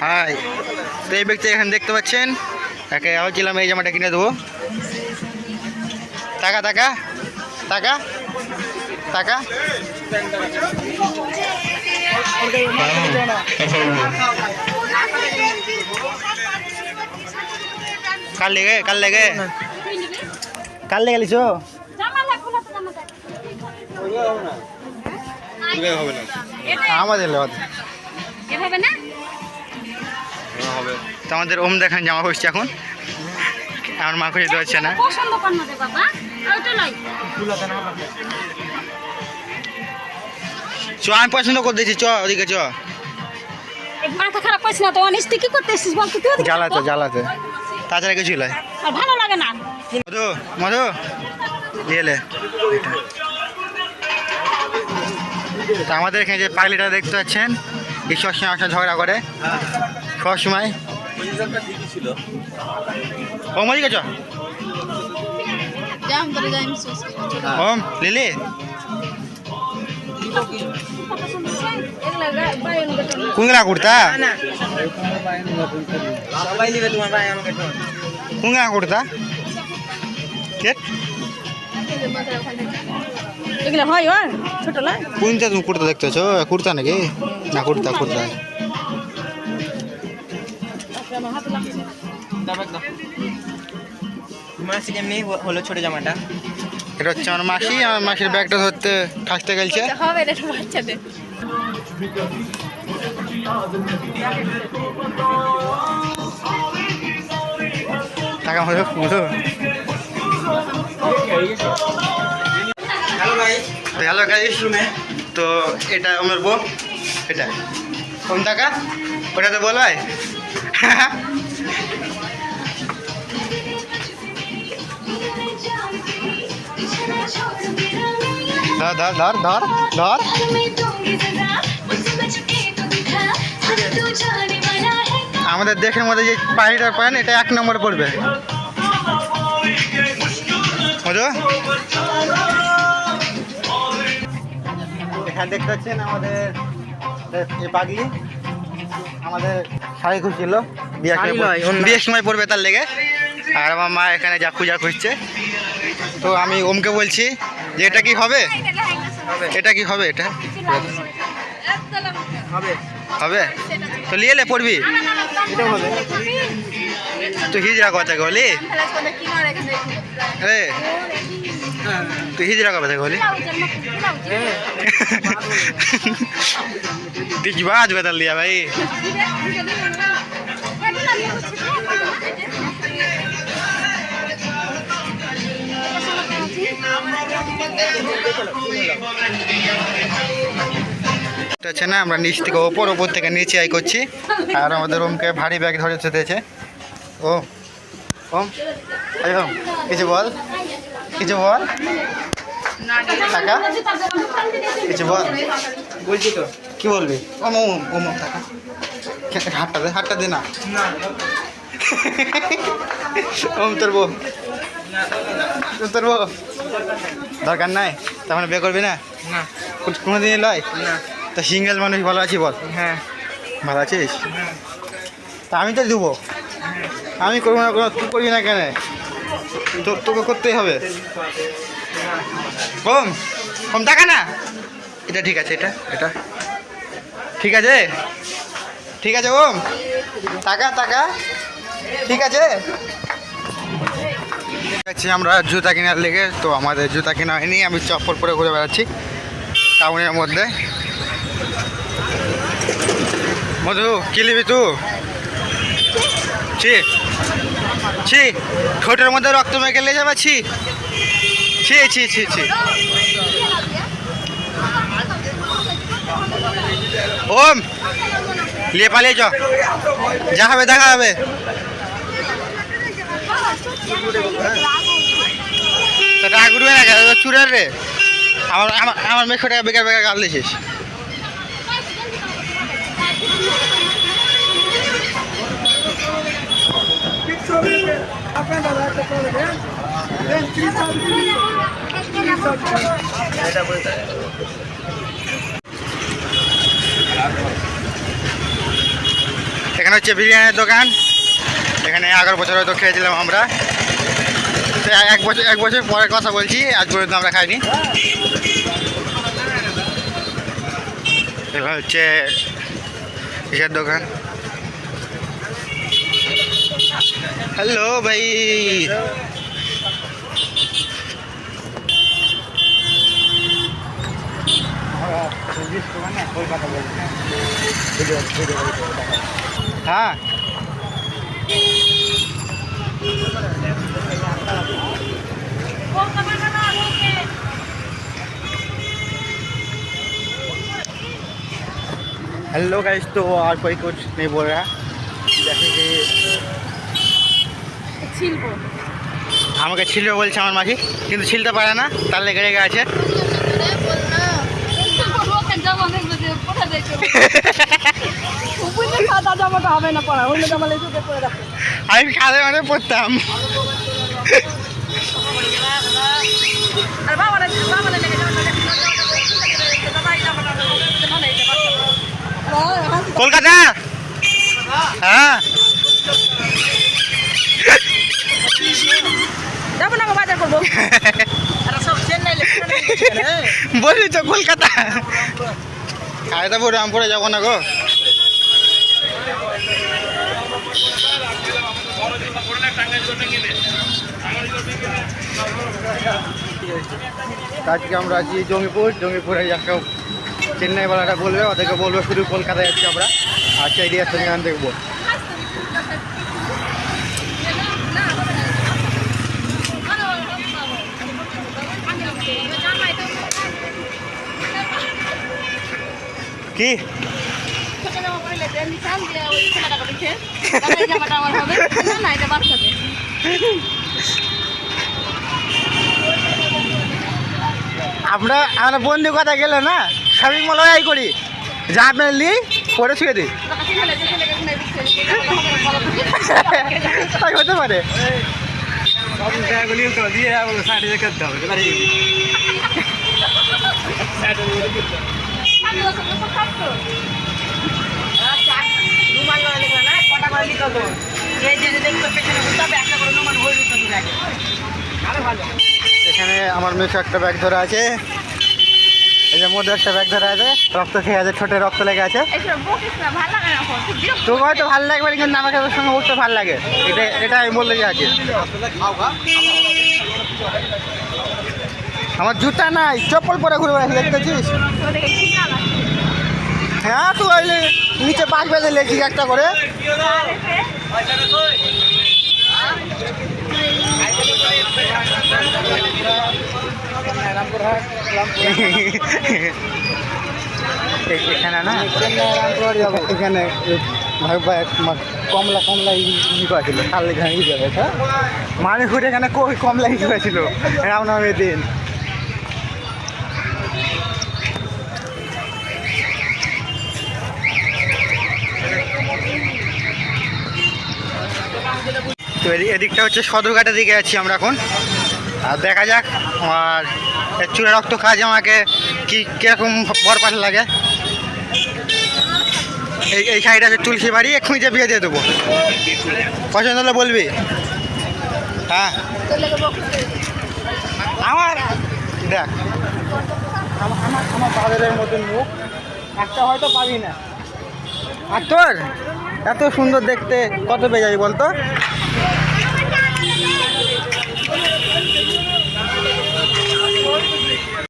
High, তো এই ব্যক্তি এখানে দেখতে পাচ্ছেন, একে ভাবছিলাম এই জামাটা কিনে দেবো। টাকা টাকা টাকা টাকা কাল লেগে লিছ আমাদের তো আমাদের ওম দেখান জামা পড়ছে এখন, আমার মা খুঁজে দিতে পারছে না। চ আমি পছন্দ করে দিয়েছি, চ ওদিকে চ। মাথা খারাপ করছিস না তো, অনিস্তি কি করতে এসেছিস বল তুই? জ্বালাতে তাছাড়া কিছু নয়। আর ভালো লাগে না। মধু এলে তা আমাদের এখানে যে পাগলিটা দেখতে পাচ্ছেন, এই সবসময় আসা ঝগড়া করে সবসময়। ও মজি গেছ ওম লিলি কুংলা কুর্তা কুংলা কুর্তা কে এগুলো হয় ছোট নয়। কোনটা তুমি কুর্তা দেখতেছো? কুর্তা নাকি? না কুর্তা মাসি কেমনি হলো ছোট জামাটা? এটা হচ্ছে আমার মাসির ব্যাগটা ধরতে ঠাসতে গেছে। হবে এটা বাচ্চাদের। টাকা মতো হ্যালো গাইস, তো এটা আমার বউ, এটা কোন টাকা ওটা তো বলবাই। ধর ধর ধর ধর। আমাদের দেশের মধ্যে যে পাখিটার পান এটা 1 নম্বরে পড়বে। এখানে দেখতে পাচ্ছেন আমাদের পাগলি আমাদের শাড়ি খুঁজছিল, বিয়ের সময় পড়বে তার লেগে। আর আমার মা এখানে যা পূজা করছে, তো আমি ওমকে বলছি যে এটা কি হবে, এটা কি হবে, এটা হবে তো লিয়েলে পড়বি তুই হিজড়া কথা বলি রে, তুই হিজড়া কথা বলি তুই কি বাজ বেতাল দিয়া ভাই। আছে না, আমরা নিচ থেকে ওপর থেকে নিচে আই করছি, আর আমাদের ওমকে ভারী ব্যাগ ধরে চেতেছে। ওম কিছু বল টাকা কিছু বল, বলছি তো কি বলবি? ওম টাকা হাতটা দে না। ওম তোর বউ দরকার নাই, তার মানে বিয়ে করবি না? কোনোদিনই লয় না। তা সিঙ্গেল মানুষ ভালো আছি বল? হ্যাঁ ভালো আছিস। তা আমি তো দেবো, আমি করবো না, তুই করবি না কেন? তোকে করতেই হবে। কম টাকা না, এটা ঠিক আছে, এটা ঠিক আছে, ঠিক আছে ওম টাকা ঠিক আছে। আমরা জুতা কেনার লেগে, তো আমাদের জুতা কেনা হয়নি, আমি চপ্পল পরে ঘুরে বেড়াচ্ছি টাউনের মধ্যে। মধু কি নিবি তুই? ছি ঠোঁটের মধ্যে রক্ত মেখে লে যাবে, ছি। ওম লিয়ে পালিয়ে চ, যা হবে দেখা হবে। রাগ উঠবে না চুরের রে, আমার মেয়ে টাকা বেকার গাল দিয়েছিস। এখানে হচ্ছে বিরিয়ানির দোকান। এখানে 11 বছর হয়তো খেয়েছিলাম আমরা। তো এক বছর পরের কথা বলছি, আজ পর্যন্ত আমরা খাইনি। এবার হচ্ছে কিসের দোকান। হ্যালো ভাই, হ্যাঁ हेलो गाइस, तो और कोई कुछ नहीं बोल रहा। जैसे कि ছিলবো আমাকে ছিলবে বলছে আমার মাঝি, কিন্তু ছিলতে পারে না, তার লেগে রেগে আছে। আমি কাঁধে মানে পড়তাম। কলকাতা, হ্যাঁ যাবো না, বাজার করবো। বলি তো কলকাতা। খায়দাপুর রামপুরে যাবো না গো। আজকে আমরা আছি জঙ্গিপুরে একটা চেন্নাইওয়ালাটা বলবে, ওদেরকে বলবো শুধু কলকাতায় যাচ্ছি আমরা, আর সেই দিয়ে গান দেখবো। কি আমরা বন্ধু কথা গেলে না শপিং মল করি, যা আপনার লি পরে ছুঁয়ে দিই। হতে পারে। এখানে আমার মেয়ে একটা ব্যাগ ধরে আছে, এই যে মধ্যে একটা ব্যাগ ধরে আছে, রক্ত খেয়ে আছে, ছোটে রক্ত লেগে আছে। তোকে হয়তো ভালো লাগবে, কিন্তু আমাকে ওর সঙ্গে উঠতে ভালো লাগে, এটা আমি বলতে যাচ্ছি। আমার জুতা নাই, চপ্পল পরে ঘুরে বেড়াচ্ছি, দেখতেছিস? হ্যাঁ, তো ওই নিচে পাক বেঁধে লেগছি একটা করে। এখানে না, এখানে ভাই কমলা ই করেছিল, খালি ঘাঁড়ি যাবে। হ্যাঁ, মানুষ ঘুরে এখানে কমলা ই করেছিল রামনবমীর দিন। তো এদিকটা হচ্ছে সদরঘাটের দিকে আছি আমরা এখন, আর দেখা যাক আমার চুলে রক্ত কাজ আমাকে কীরকম বরপাট লাগে। এই সাইডে আছে তুলসী বাড়ি, এক্ষুনি যে বিয়ে দিয়ে দেবো, পছন্দ হলে বলবি। হ্যাঁ, আমার দেখ আমার বাজারের মতন মুখ একটা হয়তো পাবি না, আর তোর এত সুন্দর দেখতে কত পেয়ে যাবি বলতো?